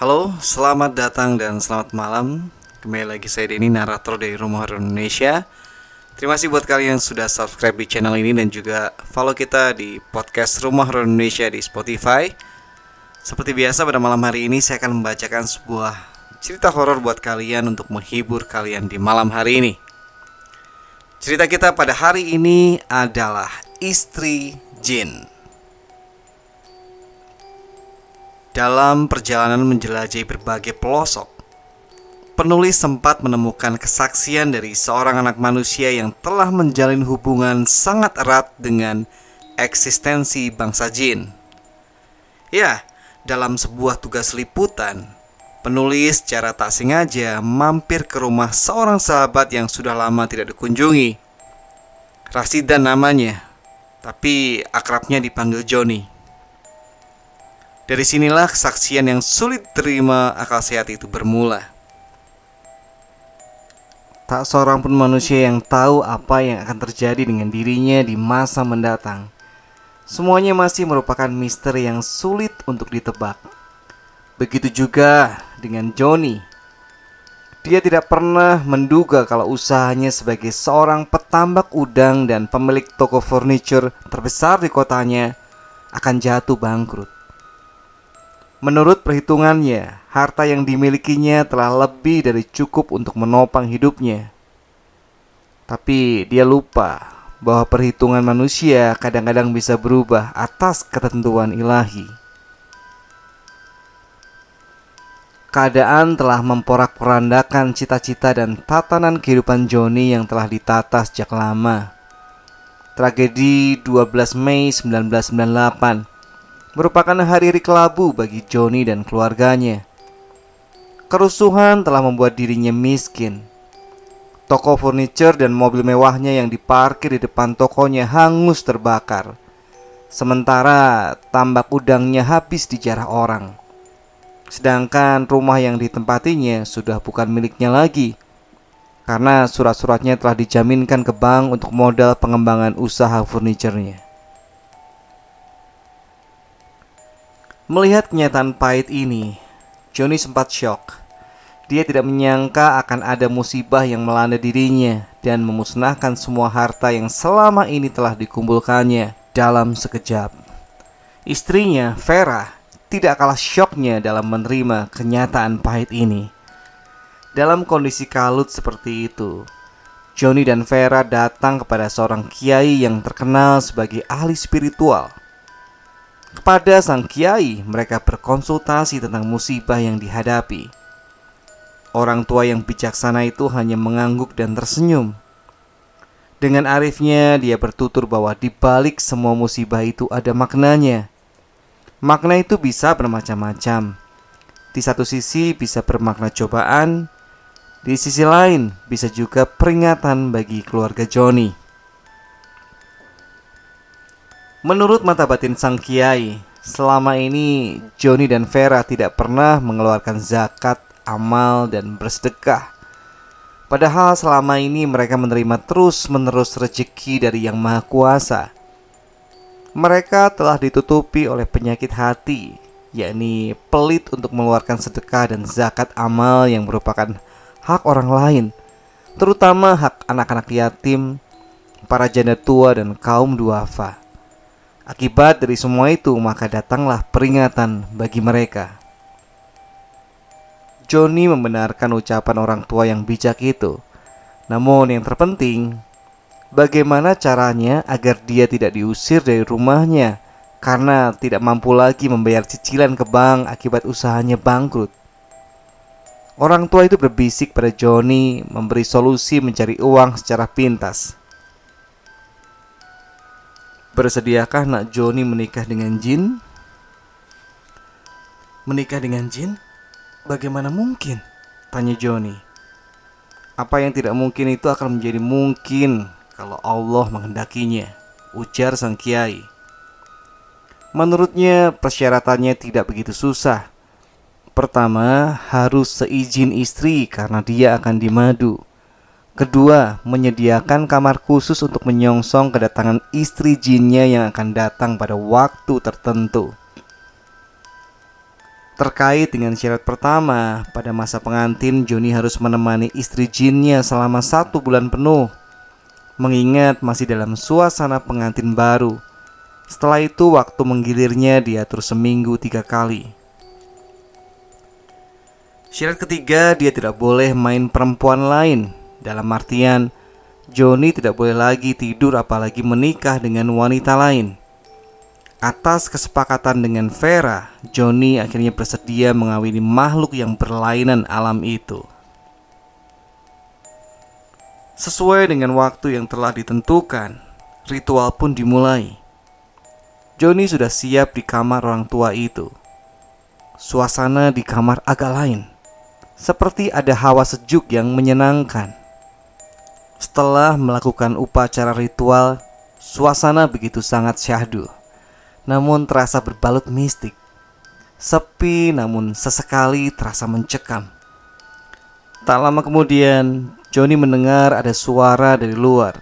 Halo, selamat datang dan selamat malam. Kembali lagi saya Denny, narator dari Rumah Horor Indonesia. Terima kasih buat kalian yang sudah subscribe di channel ini dan juga follow kita di podcast Rumah Horor Indonesia di Spotify. Seperti biasa pada malam hari ini saya akan membacakan sebuah cerita horor buat kalian untuk menghibur kalian di malam hari ini. Cerita kita pada hari ini adalah Istri Jin. Dalam perjalanan menjelajahi berbagai pelosok, penulis sempat menemukan kesaksian dari seorang anak manusia yang telah menjalin hubungan sangat erat dengan eksistensi bangsa jin. Ya, dalam sebuah tugas liputan, penulis secara tak sengaja mampir ke rumah seorang sahabat yang sudah lama tidak dikunjungi. Rasidan namanya, tapi akrabnya dipanggil Johnny. Dari sinilah kesaksian yang sulit terima akal sehat itu bermula. Tak seorang pun manusia yang tahu apa yang akan terjadi dengan dirinya di masa mendatang. Semuanya masih merupakan misteri yang sulit untuk ditebak. Begitu juga dengan Johnny. Dia tidak pernah menduga kalau usahanya sebagai seorang petambak udang dan pemilik toko furniture terbesar di kotanya akan jatuh bangkrut. Menurut perhitungannya, harta yang dimilikinya telah lebih dari cukup untuk menopang hidupnya. Tapi dia lupa bahwa perhitungan manusia kadang-kadang bisa berubah atas ketentuan ilahi. Keadaan telah memporak-porandakan cita-cita dan tatanan kehidupan Johnny yang telah ditata sejak lama. Tragedi 12 Mei 1998 merupakan hari kelabu bagi Johnny dan keluarganya. Kerusuhan telah membuat dirinya miskin. Toko furniture dan mobil mewahnya yang diparkir di depan tokonya hangus terbakar. Sementara tambak udangnya habis dijarah orang. Sedangkan rumah yang ditempatinya sudah bukan miliknya lagi, karena surat-suratnya telah dijaminkan ke bank untuk modal pengembangan usaha furniturnya. Melihat kenyataan pahit ini, Johnny sempat syok. Dia tidak menyangka akan ada musibah yang melanda dirinya dan memusnahkan semua harta yang selama ini telah dikumpulkannya dalam sekejap. Istrinya, Vera, tidak kalah syoknya dalam menerima kenyataan pahit ini. Dalam kondisi kalut seperti itu, Johnny dan Vera datang kepada seorang kiai yang terkenal sebagai ahli spiritual. Kepada sang kiai, mereka berkonsultasi tentang musibah yang dihadapi. Orang tua yang bijaksana itu hanya mengangguk dan tersenyum. Dengan arifnya, dia bertutur bahwa di balik semua musibah itu ada maknanya. Makna itu bisa bermacam-macam. Di satu sisi bisa bermakna cobaan, di sisi lain bisa juga peringatan bagi keluarga Johnny. Menurut mata batin sang kiai, selama ini Johnny dan Vera tidak pernah mengeluarkan zakat, amal, dan bersedekah. Padahal selama ini mereka menerima terus-menerus rezeki dari Yang Maha Kuasa. Mereka telah ditutupi oleh penyakit hati, yakni pelit untuk mengeluarkan sedekah dan zakat amal yang merupakan hak orang lain, terutama hak anak-anak yatim, para janda tua, dan kaum duafa. Akibat dari semua itu, maka datanglah peringatan bagi mereka. Johnny membenarkan ucapan orang tua yang bijak itu. Namun yang terpenting, bagaimana caranya agar dia tidak diusir dari rumahnya karena tidak mampu lagi membayar cicilan ke bank akibat usahanya bangkrut. Orang tua itu berbisik pada Johnny memberi solusi mencari uang secara pintas. Bersediakah nak Johnny menikah dengan jin? Menikah dengan jin? Bagaimana mungkin? Tanya Johnny. Apa yang tidak mungkin itu akan menjadi mungkin kalau Allah menghendakinya, ujar sang kiai. Menurutnya persyaratannya tidak begitu susah. Pertama, harus seizin istri karena dia akan dimadu. Kedua, menyediakan kamar khusus untuk menyongsong kedatangan istri jinnya yang akan datang pada waktu tertentu. Terkait dengan syarat pertama, pada masa pengantin Johnny harus menemani istri jinnya selama 1 bulan penuh, mengingat masih dalam suasana pengantin baru. Setelah itu waktu menggilirnya diatur seminggu 3 kali. Syarat ketiga, dia tidak boleh main perempuan lain. Dalam artian, Johnny tidak boleh lagi tidur apalagi menikah dengan wanita lain. Atas kesepakatan dengan Vera, Johnny akhirnya bersedia mengawini makhluk yang berlainan alam itu. Sesuai dengan waktu yang telah ditentukan, ritual pun dimulai. Johnny sudah siap di kamar orang tua itu. Suasana di kamar agak lain, seperti ada hawa sejuk yang menyenangkan. Setelah melakukan upacara ritual, suasana begitu sangat syahdu, namun terasa berbalut mistik. Sepi namun sesekali terasa mencekam. Tak lama kemudian, Johnny mendengar ada suara dari luar.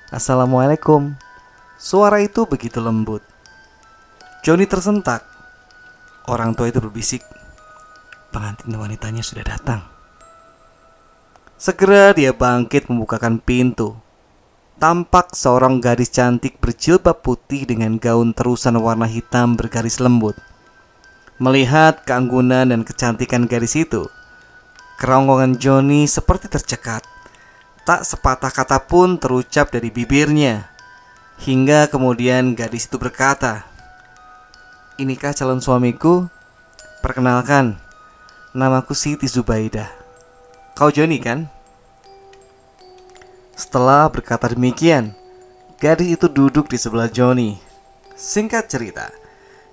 "Assalamualaikum." Suara itu begitu lembut. Johnny tersentak. Orang tua itu berbisik, "Pengantin wanitanya sudah datang." Segera dia bangkit membukakan pintu. Tampak seorang gadis cantik berjilbab putih dengan gaun terusan warna hitam bergaris lembut. Melihat keanggunan dan kecantikan gadis itu, kerongkongan Johnny seperti tercekat. Tak sepatah kata pun terucap dari bibirnya. Hingga kemudian gadis itu berkata, "Inikah calon suamiku? Perkenalkan, namaku Siti Zubaidah. Kau Johnny kan?" Setelah berkata demikian, gadis itu duduk di sebelah Johnny. Singkat cerita,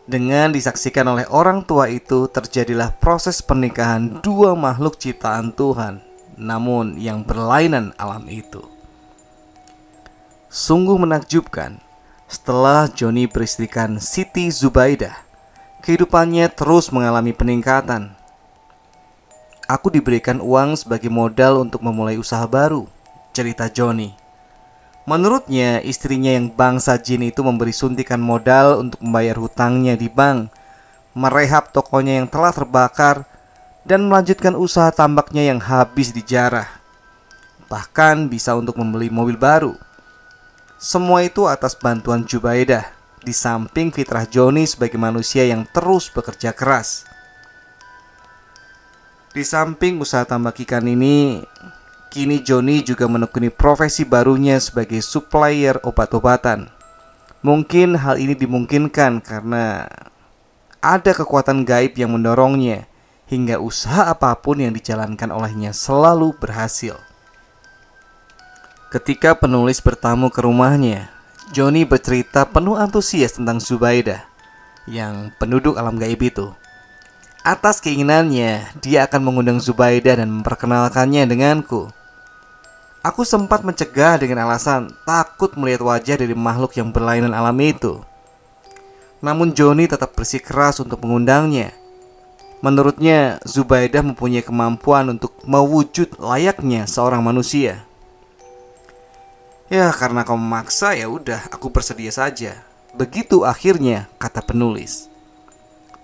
dengan disaksikan oleh orang tua itu, terjadilah proses pernikahan dua makhluk ciptaan Tuhan, namun yang berlainan alam itu. Sungguh menakjubkan, setelah Johnny beristrikan Siti Zubaidah, kehidupannya terus mengalami peningkatan. "Aku diberikan uang sebagai modal untuk memulai usaha baru," cerita Johnny. Menurutnya, istrinya yang bangsa jin itu memberi suntikan modal untuk membayar hutangnya di bank, merehab tokonya yang telah terbakar, dan melanjutkan usaha tambaknya yang habis dijarah. Bahkan bisa untuk membeli mobil baru. Semua itu atas bantuan Zubaidah, di samping fitrah Johnny sebagai manusia yang terus bekerja keras. Di samping usaha tambak ikan ini, kini Johnny juga menekuni profesi barunya sebagai supplier obat-obatan. Mungkin hal ini dimungkinkan karena ada kekuatan gaib yang mendorongnya, hingga usaha apapun yang dijalankan olehnya selalu berhasil. Ketika penulis bertamu ke rumahnya, Johnny bercerita penuh antusias tentang Zubaidah, yang penduduk alam gaib itu. Atas keinginannya, dia akan mengundang Zubaidah dan memperkenalkannya denganku. Aku sempat mencegah dengan alasan takut melihat wajah dari makhluk yang berlainan alam itu. Namun Johnny tetap bersikeras untuk mengundangnya. Menurutnya, Zubaidah mempunyai kemampuan untuk mewujud layaknya seorang manusia. "Ya, karena kau memaksa, ya udah, aku bersedia saja." Begitu akhirnya kata penulis.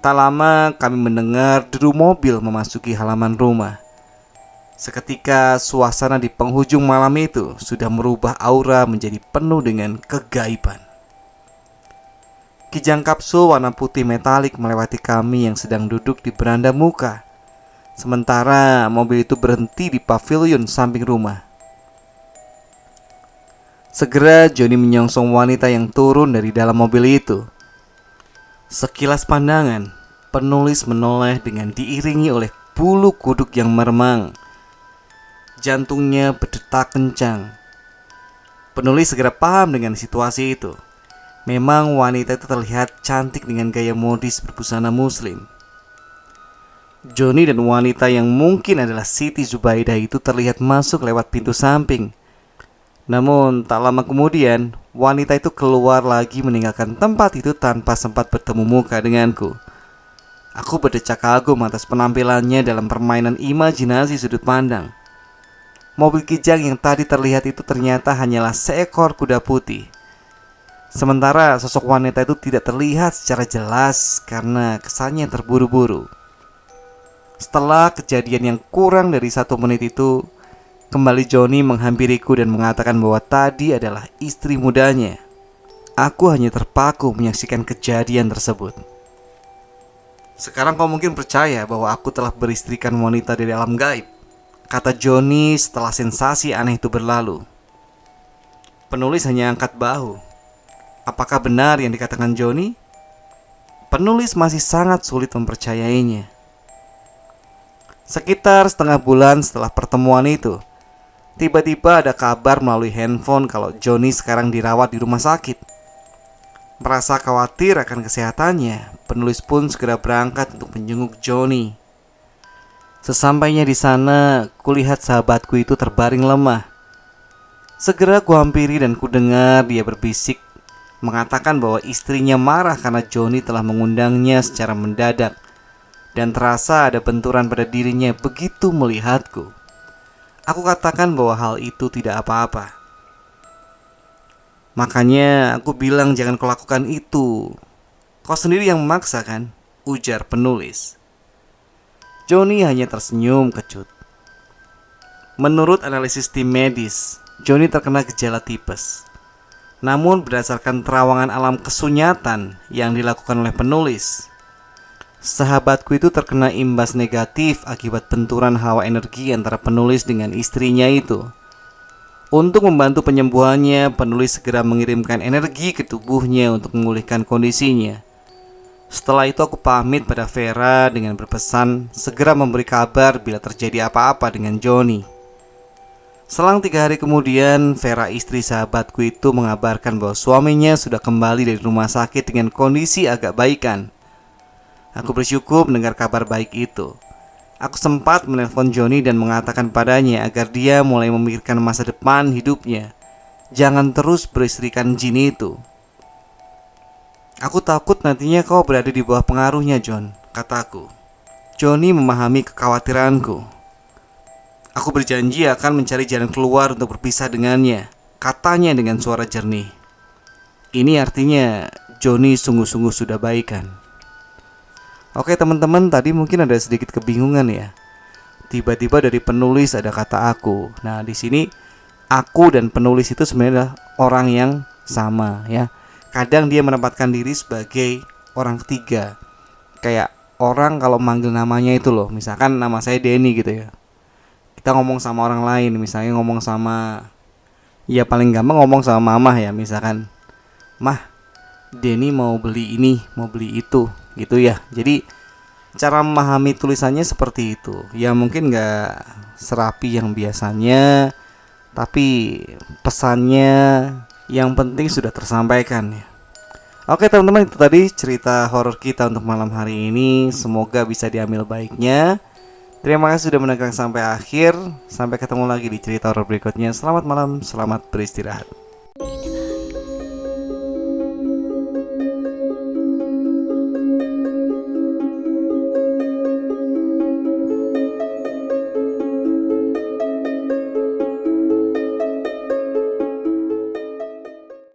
Tak lama kami mendengar deru mobil memasuki halaman rumah. Seketika suasana di penghujung malam itu sudah merubah aura menjadi penuh dengan kegaiban. Kijang kapsul warna putih metalik melewati kami yang sedang duduk di beranda muka. Sementara mobil itu berhenti di pavilion samping rumah. Segera Johnny menyongsong wanita yang turun dari dalam mobil itu. Sekilas pandangan, penulis menoleh dengan diiringi oleh bulu kuduk yang meremang. Jantungnya berdetak kencang. Penulis segera paham dengan situasi itu. Memang wanita itu terlihat cantik dengan gaya modis berbusana muslim. Johnny dan wanita yang mungkin adalah Siti Zubaidah itu terlihat masuk lewat pintu samping. Namun tak lama kemudian, wanita itu keluar lagi meninggalkan tempat itu tanpa sempat bertemu muka denganku. Aku berdecak kagum atas penampilannya dalam permainan imajinasi sudut pandang. Mobil kijang yang tadi terlihat itu ternyata hanyalah seekor kuda putih. Sementara sosok wanita itu tidak terlihat secara jelas karena kesannya terburu-buru. Setelah kejadian yang kurang dari 1 menit itu, kembali Johnny menghampiriku dan mengatakan bahwa tadi adalah istri mudanya. Aku hanya terpaku menyaksikan kejadian tersebut. Sekarang kau mungkin percaya bahwa aku telah beristrikan wanita dari alam gaib, kata Johnny setelah sensasi aneh itu berlalu. Penulis hanya angkat bahu. Apakah benar yang dikatakan Johnny? Penulis masih sangat sulit mempercayainya. Sekitar setengah bulan setelah pertemuan itu, tiba-tiba ada kabar melalui handphone kalau Johnny sekarang dirawat di rumah sakit. Merasa khawatir akan kesehatannya, penulis pun segera berangkat untuk menjenguk Johnny. Sesampainya di sana, kulihat sahabatku itu terbaring lemah. Segera kuhampiri dan kudengar dia berbisik, mengatakan bahwa istrinya marah karena Johnny telah mengundangnya secara mendadak, dan terasa ada benturan pada dirinya begitu melihatku. Aku katakan bahwa hal itu tidak apa-apa. Makanya aku bilang jangan kau lakukan itu. Kau sendiri yang memaksa kan? Ujar penulis. Johnny hanya tersenyum kecut. Menurut analisis tim medis, Johnny terkena gejala tipes. Namun berdasarkan terawangan alam kesunyatan yang dilakukan oleh penulis, sahabatku itu terkena imbas negatif akibat benturan hawa energi antara penulis dengan istrinya itu. Untuk membantu penyembuhannya, penulis segera mengirimkan energi ke tubuhnya untuk memulihkan kondisinya. Setelah itu aku pamit pada Vera dengan berpesan segera memberi kabar bila terjadi apa-apa dengan Johnny. Selang 3 hari kemudian, Vera istri sahabatku itu mengabarkan bahwa suaminya sudah kembali dari rumah sakit dengan kondisi agak baikan. Aku bersyukur mendengar kabar baik itu. Aku sempat menelpon Johnny dan mengatakan padanya agar dia mulai memikirkan masa depan hidupnya. Jangan terus beristrikan jin itu. Aku takut nantinya kau berada di bawah pengaruhnya, John, kataku. Johnny memahami kekhawatiranku. Aku berjanji akan mencari jalan keluar untuk berpisah dengannya, katanya dengan suara jernih. Ini artinya Johnny sungguh-sungguh sudah baikan. Oke teman-teman, tadi mungkin ada sedikit kebingungan ya. Tiba-tiba dari penulis ada kata aku. Nah di sini aku dan penulis itu sebenarnya orang yang sama ya. Kadang dia menempatkan diri sebagai orang ketiga. Kayak orang kalau manggil namanya itu loh. Misalkan nama saya Denny gitu ya. Kita ngomong sama orang lain, misalnya ngomong sama, ya paling gampang ngomong sama mama ya, misalkan, Mah, Denny mau beli ini, mau beli itu, gitu ya. Jadi cara memahami tulisannya seperti itu. Ya mungkin gak serapi yang biasanya, tapi pesannya yang penting sudah tersampaikan ya. Oke teman-teman, itu tadi cerita horor kita untuk malam hari ini. Semoga bisa diambil baiknya. Terima kasih sudah mendengarkan sampai akhir. Sampai ketemu lagi di cerita horor berikutnya. Selamat malam, selamat beristirahat.